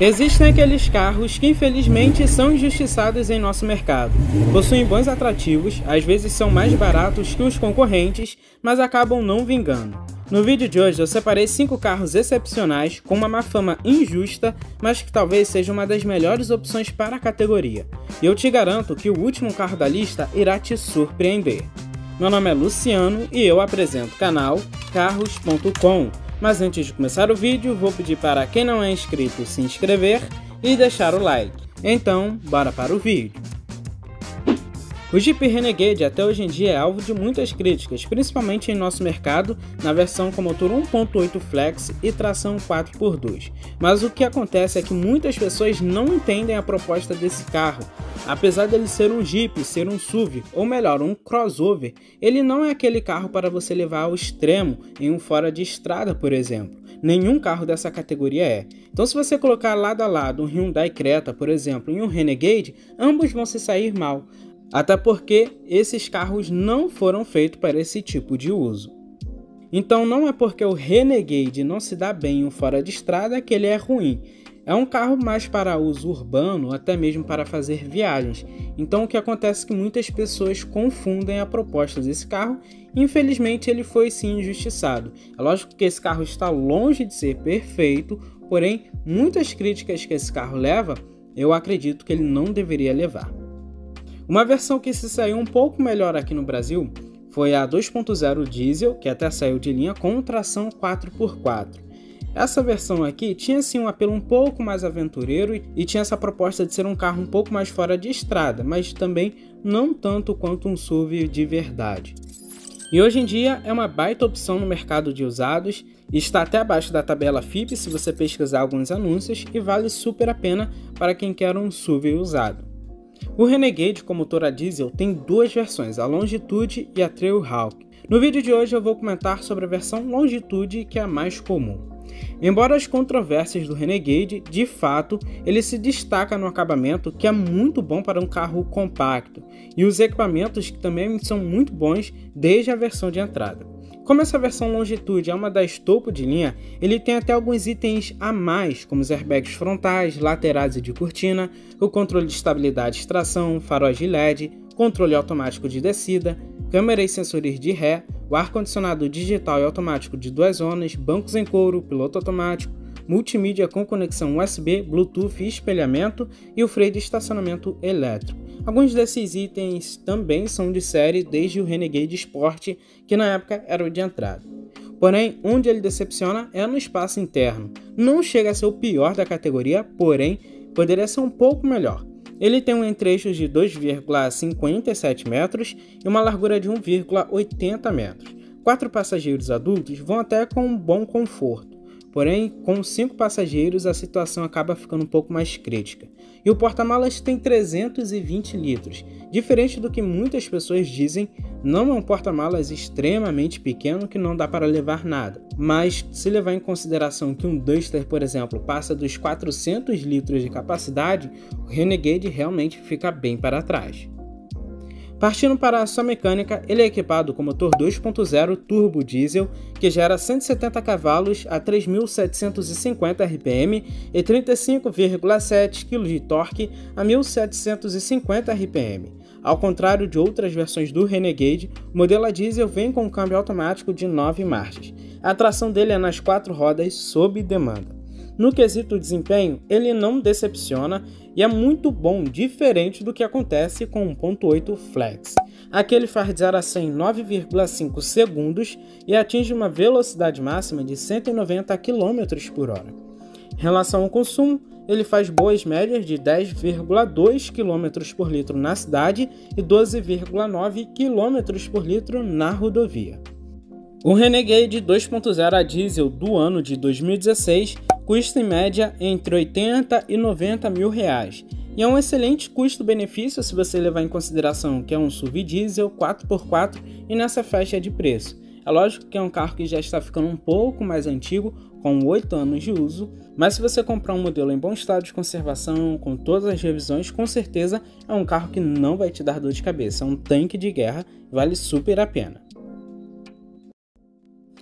Existem aqueles carros que infelizmente são injustiçados em nosso mercado. Possuem bons atrativos, às vezes são mais baratos que os concorrentes, mas acabam não vingando. No vídeo de hoje eu separei 5 carros excepcionais com uma má fama injusta, mas que talvez seja uma das melhores opções para a categoria. E eu te garanto que o último carro da lista irá te surpreender. Meu nome é Luciano e eu apresento o canal Carros.com. Mas antes de começar o vídeo, vou pedir para quem não é inscrito se inscrever e deixar o like. Então, bora para o vídeo. O Jeep Renegade até hoje em dia é alvo de muitas críticas, principalmente em nosso mercado, na versão com motor 1.8 Flex e tração 4x2. Mas o que acontece é que muitas pessoas não entendem a proposta desse carro. Apesar dele ser um Jeep, ser um SUV, ou melhor, um crossover, ele não é aquele carro para você levar ao extremo em um fora de estrada, por exemplo. Nenhum carro dessa categoria é. Então se você colocar lado a lado um Hyundai Creta, por exemplo, e um Renegade, ambos vão se sair mal. Até porque esses carros não foram feitos para esse tipo de uso. Então não é porque o Renegade não se dá bem em um fora de estrada que ele é ruim. É um carro mais para uso urbano, até mesmo para fazer viagens. Então o que acontece é que muitas pessoas confundem a proposta desse carro. Infelizmente ele foi sim injustiçado. É lógico que esse carro está longe de ser perfeito, porém muitas críticas que esse carro leva, eu acredito que ele não deveria levar. Uma versão que se saiu um pouco melhor aqui no Brasil foi a 2.0 diesel, que até saiu de linha com tração 4x4. Essa versão aqui tinha sim um apelo um pouco mais aventureiro e tinha essa proposta de ser um carro um pouco mais fora de estrada, mas também não tanto quanto um SUV de verdade. E hoje em dia é uma baita opção no mercado de usados, está até abaixo da tabela FIPE se você pesquisar alguns anúncios e vale super a pena para quem quer um SUV usado. O Renegade com motor a diesel tem duas versões, a Longitude e a Trailhawk. No vídeo de hoje eu vou comentar sobre a versão Longitude, que é a mais comum. Embora as controvérsias do Renegade, de fato, ele se destaca no acabamento, que é muito bom para um carro compacto, e os equipamentos que também são muito bons desde a versão de entrada. Como essa versão Longitude é uma das topo de linha, ele tem até alguns itens a mais, como os airbags frontais, laterais e de cortina, o controle de estabilidade e tração, faróis de LED, controle automático de descida, câmera e sensores de ré, o ar-condicionado digital e automático de 2 zonas, bancos em couro, piloto automático, multimídia com conexão USB, Bluetooth e espelhamento e o freio de estacionamento elétrico. Alguns desses itens também são de série desde o Renegade Sport, que na época era o de entrada. Porém, onde ele decepciona é no espaço interno. Não chega a ser o pior da categoria, porém, poderia ser um pouco melhor. Ele tem um entre-eixos de 2,57 metros e uma largura de 1,80 metros. 4 passageiros adultos vão até com um bom conforto. Porém, com 5 passageiros a situação acaba ficando um pouco mais crítica. E o porta-malas tem 320 litros. Diferente do que muitas pessoas dizem, não é um porta-malas extremamente pequeno que não dá para levar nada. Mas se levar em consideração que um Duster, por exemplo, passa dos 400 litros de capacidade, o Renegade realmente fica bem para trás. Partindo para a sua mecânica, ele é equipado com motor 2.0 turbo diesel que gera 170 cavalos a 3.750 RPM e 35,7 kg de torque a 1.750 RPM. Ao contrário de outras versões do Renegade, o modelo a diesel vem com um câmbio automático de 9 marchas. A tração dele é nas 4 rodas sob demanda. No quesito desempenho, ele não decepciona e é muito bom, diferente do que acontece com o 1.8 Flex. Aqui ele faz de 0 a 100 em 9,5 segundos e atinge uma velocidade máxima de 190 km por hora. Em relação ao consumo, ele faz boas médias de 10,2 km por litro na cidade e 12,9 km por litro na rodovia. O Renegade 2.0 a diesel do ano de 2016 custa em média entre 80 e 90 mil reais. E é um excelente custo-benefício se você levar em consideração que é um SUV diesel 4x4 e nessa faixa de preço. É lógico que é um carro que já está ficando um pouco mais antigo, com 8 anos de uso, mas se você comprar um modelo em bom estado de conservação, com todas as revisões, com certeza é um carro que não vai te dar dor de cabeça. É um tanque de guerra, vale super a pena.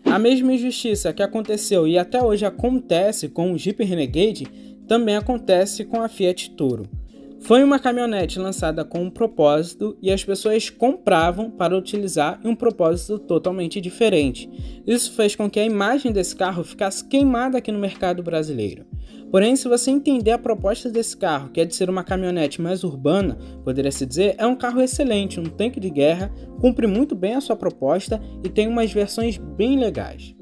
A mesma injustiça que aconteceu e até hoje acontece com o Jeep Renegade também acontece com a Fiat Toro. Foi uma caminhonete lançada com um propósito e as pessoas compravam para utilizar em um propósito totalmente diferente. Isso fez com que a imagem desse carro ficasse queimada aqui no mercado brasileiro. Porém, se você entender a proposta desse carro, que é de ser uma caminhonete mais urbana, poderia-se dizer, é um carro excelente, um tanque de guerra, cumpre muito bem a sua proposta e tem umas versões bem legais.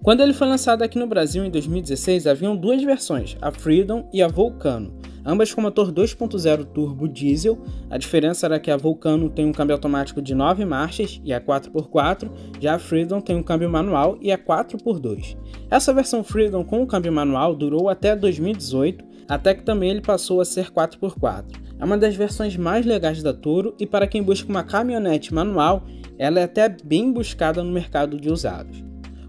Quando ele foi lançado aqui no Brasil em 2016, haviam duas versões, a Freedom e a Vulcano, ambas com motor 2.0 turbo diesel. A diferença era que a Vulcano tem um câmbio automático de 9 marchas e é 4x4, já a Freedom tem um câmbio manual e é 4x2. Essa versão Freedom com o câmbio manual durou até 2018, até que também ele passou a ser 4x4. É uma das versões mais legais da Toro e para quem busca uma caminhonete manual, ela é até bem buscada no mercado de usados.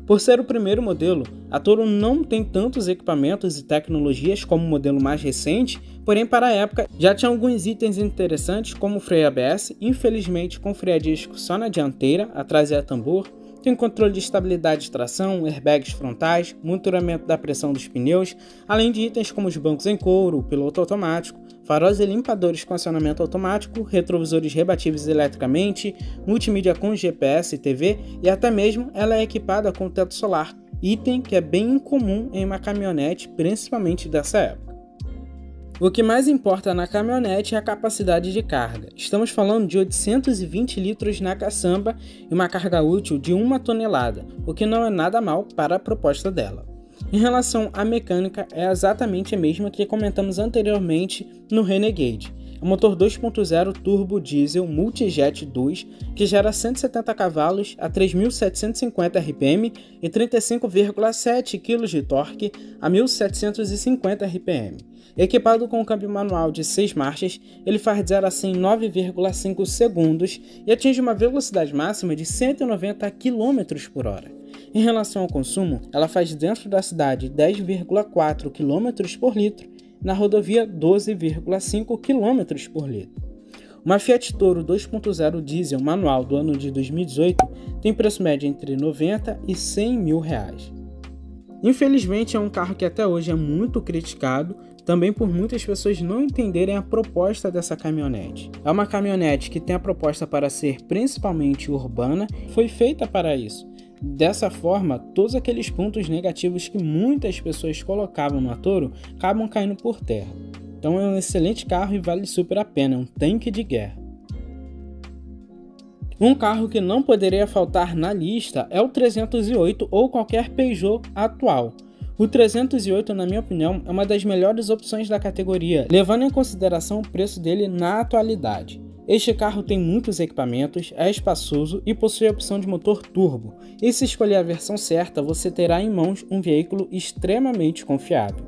Por ser o primeiro modelo, a Toro não tem tantos equipamentos e tecnologias como o modelo mais recente, porém para a época já tinha alguns itens interessantes como o freio ABS, infelizmente com freio a disco só na dianteira, atrás é a tambor, tem controle de estabilidade de tração, airbags frontais, monitoramento da pressão dos pneus, além de itens como os bancos em couro, o piloto automático, faróis e limpadores com acionamento automático, retrovisores rebatíveis eletricamente, multimídia com GPS e TV e até mesmo ela é equipada com teto solar, item que é bem incomum em uma caminhonete, principalmente dessa época. O que mais importa na caminhonete é a capacidade de carga. Estamos falando de 820 litros na caçamba e uma carga útil de 1 tonelada, o que não é nada mal para a proposta dela. Em relação à mecânica, é exatamente a mesma que comentamos anteriormente no Renegade. É um motor 2.0 turbo diesel Multijet 2 que gera 170 cavalos a 3.750 RPM e 35,7 kg de torque a 1.750 RPM. Equipado com um câmbio manual de 6 marchas, ele faz de 0 a 100 em 9,5 segundos e atinge uma velocidade máxima de 190 km por hora. Em relação ao consumo, ela faz dentro da cidade 10,4 km por litro, na rodovia 12,5 km por litro. Uma Fiat Toro 2.0 diesel manual do ano de 2018 tem preço médio entre 90 e 100 mil reais. Infelizmente é um carro que até hoje é muito criticado, também por muitas pessoas não entenderem a proposta dessa caminhonete. É uma caminhonete que tem a proposta para ser principalmente urbana, foi feita para isso. Dessa forma, todos aqueles pontos negativos que muitas pessoas colocavam na Toro acabam caindo por terra. Então é um excelente carro e vale super a pena, é um tanque de guerra. Um carro que não poderia faltar na lista é o 308 ou qualquer Peugeot atual. O 308, na minha opinião, é uma das melhores opções da categoria, levando em consideração o preço dele na atualidade. Este carro tem muitos equipamentos, é espaçoso e possui a opção de motor turbo, e se escolher a versão certa, você terá em mãos um veículo extremamente confiável.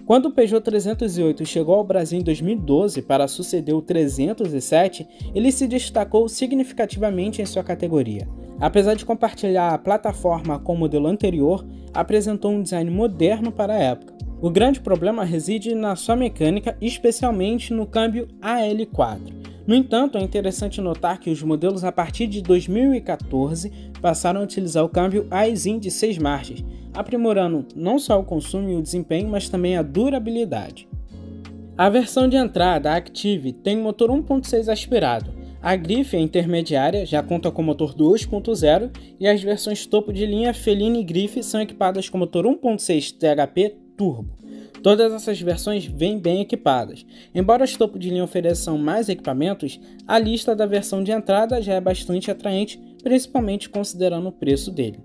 Quando o Peugeot 308 chegou ao Brasil em 2012 para suceder o 307, ele se destacou significativamente em sua categoria. Apesar de compartilhar a plataforma com o modelo anterior, apresentou um design moderno para a época. O grande problema reside na sua mecânica, especialmente no câmbio AL4. No entanto, é interessante notar que os modelos a partir de 2014 passaram a utilizar o câmbio Aisin de 6 marchas, aprimorando não só o consumo e o desempenho, mas também a durabilidade. A versão de entrada, a Active, tem motor 1.6 aspirado. A Grife, a intermediária, já conta com motor 2.0 e as versões topo de linha Feline e Grife são equipadas com motor 1.6 THP turbo. Todas essas versões vêm bem equipadas. Embora as topo de linha ofereçam mais equipamentos, a lista da versão de entrada já é bastante atraente, principalmente considerando o preço dele.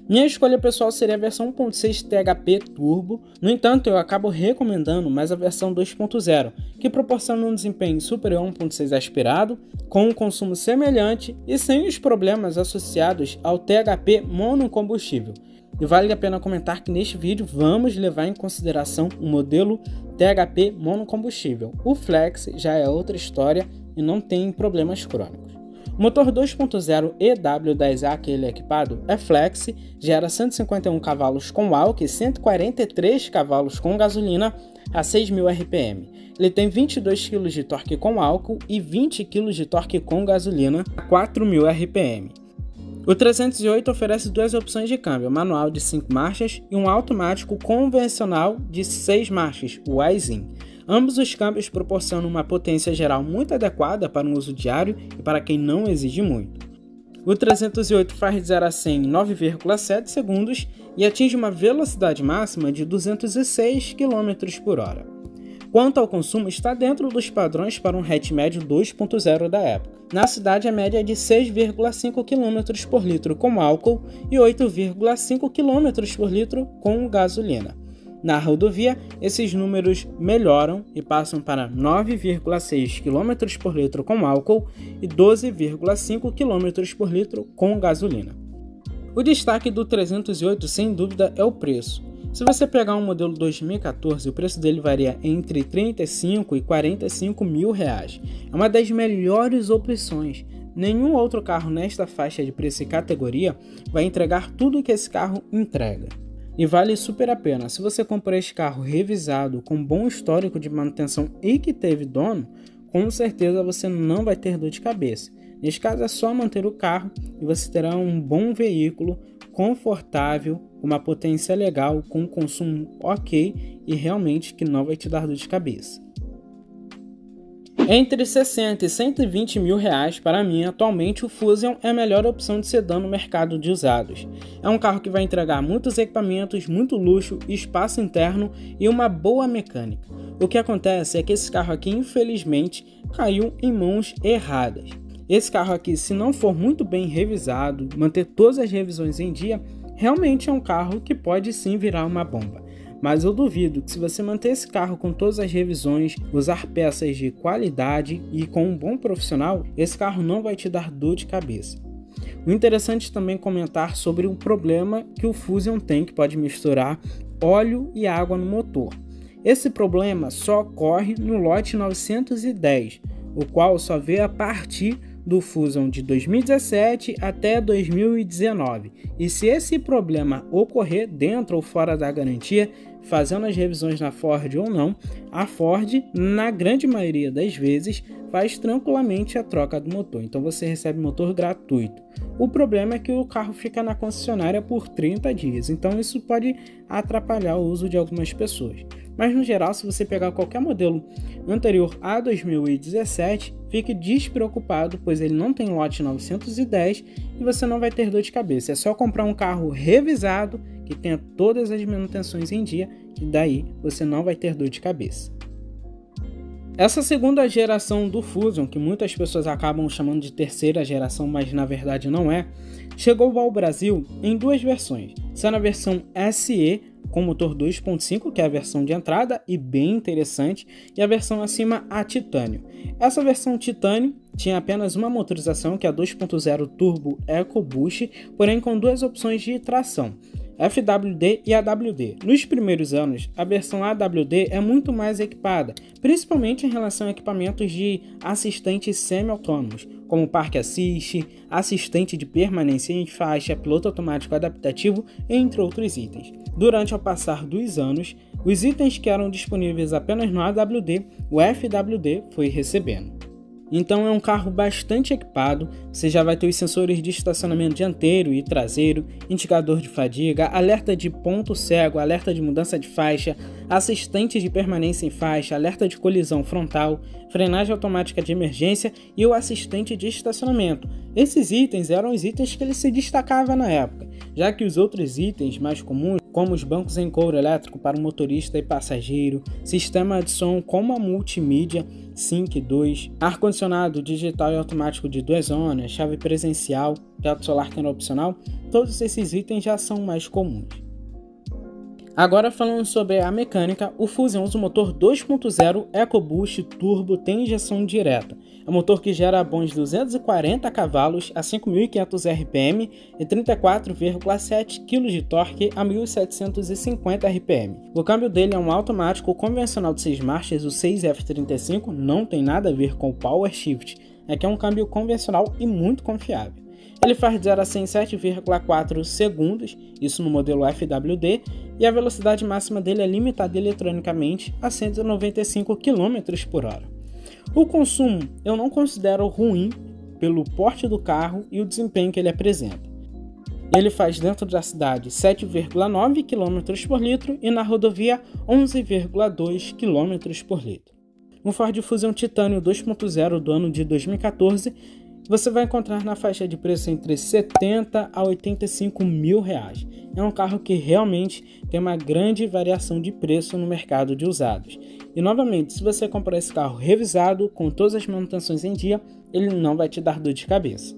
Minha escolha pessoal seria a versão 1.6 THP Turbo, no entanto eu acabo recomendando mais a versão 2.0, que proporciona um desempenho superior a 1.6 aspirado, com um consumo semelhante e sem os problemas associados ao THP monocombustível. E vale a pena comentar que neste vídeo vamos levar em consideração o modelo THP monocombustível. O Flex já é outra história e não tem problemas crônicos. O motor 2.0 EW10A que ele é equipado é Flex, gera 151 cavalos com álcool e 143 cavalos com gasolina a 6.000 RPM. Ele tem 22 kg de torque com álcool e 20 kg de torque com gasolina a 4.000 RPM. O 308 oferece duas opções de câmbio, manual de 5 marchas e um automático convencional de 6 marchas, o I-Zin. Ambos os câmbios proporcionam uma potência geral muito adequada para um uso diário e para quem não exige muito. O 308 faz de 0 a 100 em 9,7 segundos e atinge uma velocidade máxima de 206 km por hora. Quanto ao consumo, está dentro dos padrões para um hatch médio 2.0 da época. Na cidade, a média é de 6,5 km por litro com álcool e 8,5 km por litro com gasolina. Na rodovia, esses números melhoram e passam para 9,6 km por litro com álcool e 12,5 km por litro com gasolina. O destaque do 308, sem dúvida, é o preço. Se você pegar um modelo 2014, o preço dele varia entre 35 e 45 mil reais. É uma das melhores opções. Nenhum outro carro nesta faixa de preço e categoria vai entregar tudo que esse carro entrega. E vale super a pena. Se você comprar esse carro revisado, com bom histórico de manutenção e que teve dono, com certeza você não vai ter dor de cabeça. Neste caso é só manter o carro e você terá um bom veículo, confortável, uma potência legal, com um consumo ok e realmente que não vai te dar dor de cabeça. Entre 60 e 120 mil reais, para mim, atualmente o Fusion é a melhor opção de sedã no mercado de usados. É um carro que vai entregar muitos equipamentos, muito luxo, espaço interno e uma boa mecânica. O que acontece é que esse carro aqui, infelizmente, caiu em mãos erradas. Esse carro aqui, se não for muito bem revisado, manter todas as revisões em dia, realmente é um carro que pode sim virar uma bomba. Mas eu duvido que se você manter esse carro com todas as revisões, usar peças de qualidade e com um bom profissional, esse carro não vai te dar dor de cabeça. O interessante também comentar sobre um problema que o Fusion tem, que pode misturar óleo e água no motor. Esse problema só ocorre no lote 910, o qual só veio a partir do Fusion de 2017 até 2019. E se esse problema ocorrer dentro ou fora da garantia, fazendo as revisões na Ford ou não, a Ford, na grande maioria das vezes, faz tranquilamente a troca do motor. Então você recebe motor gratuito. O problema é que o carro fica na concessionária por 30 dias. Então isso pode atrapalhar o uso de algumas pessoas. Mas no geral, se você pegar qualquer modelo anterior a 2017, fique despreocupado, pois ele não tem lote 910 e você não vai ter dor de cabeça. É só comprar um carro revisado, que tenha todas as manutenções em dia, e daí você não vai ter dor de cabeça. Essa segunda geração do Fusion, que muitas pessoas acabam chamando de terceira geração, mas na verdade não é, chegou ao Brasil em duas versões, sendo a versão SE com motor 2.5, que é a versão de entrada e bem interessante, e a versão acima, a Titânio. Essa versão Titânio tinha apenas uma motorização, que é a 2.0 Turbo EcoBoost, porém com duas opções de tração, FWD e AWD. Nos primeiros anos, a versão AWD é muito mais equipada, principalmente em relação a equipamentos de assistentes semi-autônomos, como Park Assist, assistente de permanência em faixa, piloto automático adaptativo, entre outros itens. Durante o passar dos anos, os itens que eram disponíveis apenas no AWD, o FWD foi recebendo. Então é um carro bastante equipado, você já vai ter os sensores de estacionamento dianteiro e traseiro, indicador de fadiga, alerta de ponto cego, alerta de mudança de faixa, assistente de permanência em faixa, alerta de colisão frontal, frenagem automática de emergência e o assistente de estacionamento. Esses itens eram os itens que ele se destacava na época, já que os outros itens mais comuns, como os bancos em couro elétrico para o motorista e passageiro, sistema de som como a multimídia Sync 2, ar-condicionado digital e automático de 2 zonas, chave presencial, teto solar que era opcional, todos esses itens já são mais comuns. Agora falando sobre a mecânica, o Fusion usa o motor 2.0 EcoBoost Turbo, tem injeção direta. É um motor que gera bons 240 cavalos a 5.500 RPM e 34,7 kg de torque a 1.750 RPM. O câmbio dele é um automático convencional de 6 marchas, o 6F35, não tem nada a ver com o Power Shift, é que é um câmbio convencional e muito confiável. Ele faz de 0 a 100 em 7,4 segundos, isso no modelo FWD, e a velocidade máxima dele é limitada eletronicamente a 195 km por hora. O consumo eu não considero ruim pelo porte do carro e o desempenho que ele apresenta. Ele faz dentro da cidade 7,9 km por litro e na rodovia 11,2 km por litro. Um Ford Fusion Titânio 2.0 do ano de 2014 você vai encontrar na faixa de preço entre 70 a 85 mil reais. É um carro que realmente tem uma grande variação de preço no mercado de usados. E novamente, se você comprar esse carro revisado, com todas as manutenções em dia, ele não vai te dar dor de cabeça.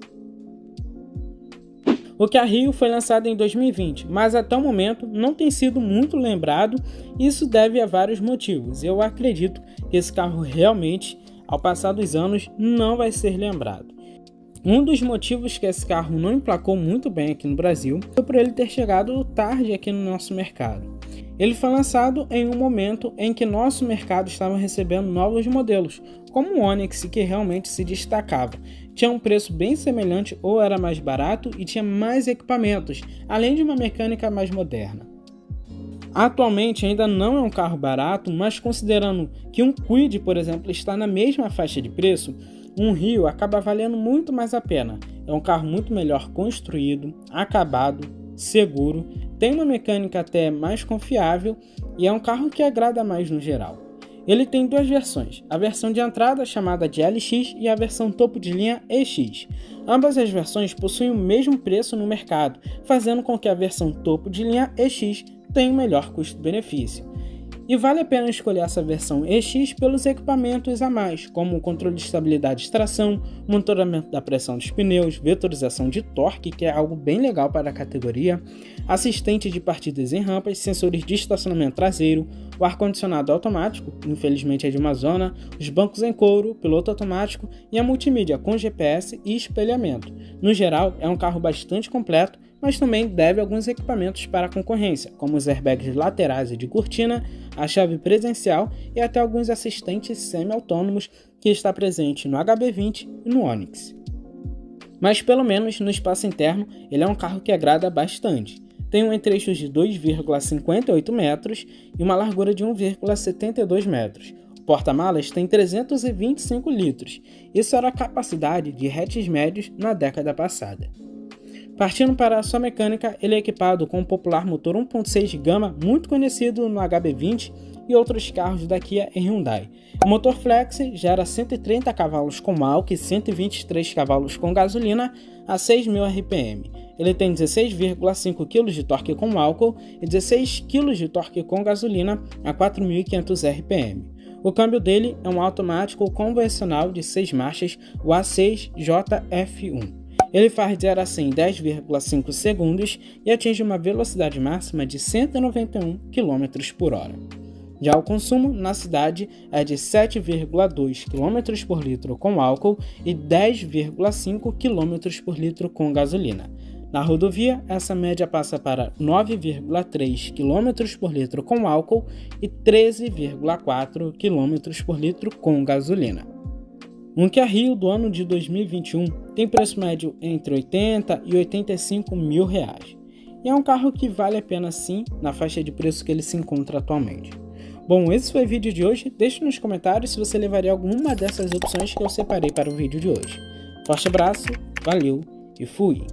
O Kia Rio foi lançado em 2020, mas até o momento não tem sido muito lembrado, e isso deve a vários motivos. Eu acredito que esse carro realmente, ao passar dos anos, não vai ser lembrado. Um dos motivos que esse carro não emplacou muito bem aqui no Brasil foi por ele ter chegado tarde aqui no nosso mercado. Ele foi lançado em um momento em que nosso mercado estava recebendo novos modelos, como o Onix, que realmente se destacava. Tinha um preço bem semelhante ou era mais barato e tinha mais equipamentos, além de uma mecânica mais moderna. Atualmente ainda não é um carro barato, mas considerando que um Kwid, por exemplo, está na mesma faixa de preço, um Rio acaba valendo muito mais a pena. É um carro muito melhor construído, acabado, seguro, tem uma mecânica até mais confiável e é um carro que agrada mais no geral. Ele tem duas versões, a versão de entrada chamada de LX e a versão topo de linha EX. Ambas as versões possuem o mesmo preço no mercado, fazendo com que a versão topo de linha EX tenha um melhor custo-benefício. E vale a pena escolher essa versão EX pelos equipamentos a mais, como o controle de estabilidade de tração, monitoramento da pressão dos pneus, vetorização de torque, que é algo bem legal para a categoria, assistente de partidas em rampas, sensores de estacionamento traseiro, o ar-condicionado automático, infelizmente é de uma zona, os bancos em couro, piloto automático e a multimídia com GPS e espelhamento. No geral, é um carro bastante completo, mas também deve alguns equipamentos para a concorrência, como os airbags laterais e de cortina, a chave presencial e até alguns assistentes semi-autônomos que está presente no HB20 e no Onix. Mas pelo menos no espaço interno, ele é um carro que agrada bastante. Tem um entre-eixos de 2,58 metros e uma largura de 1,72 metros. O porta-malas tem 325 litros. Isso era a capacidade de hatches médios na década passada. Partindo para a sua mecânica, ele é equipado com o popular motor 1.6 Gama, muito conhecido no HB20 e outros carros da Kia e Hyundai. O motor Flex gera 130 cavalos com álcool e 123 cavalos com gasolina a 6.000 RPM. Ele tem 16,5 kg de torque com álcool e 16 kg de torque com gasolina a 4.500 RPM. O câmbio dele é um automático convencional de 6 marchas, o A6JF1. Ele faz de 0 a 100 em 10,5 segundos e atinge uma velocidade máxima de 191 km por hora. Já o consumo na cidade é de 7,2 km por litro com álcool e 10,5 km por litro com gasolina. Na rodovia, essa média passa para 9,3 km por litro com álcool e 13,4 km por litro com gasolina. Um Kia Rio do ano de 2021 tem preço médio entre 80 e 85 mil reais. E é um carro que vale a pena sim na faixa de preço que ele se encontra atualmente. Bom, esse foi o vídeo de hoje. Deixe nos comentários se você levaria alguma dessas opções que eu separei para o vídeo de hoje. Forte abraço, valeu e fui!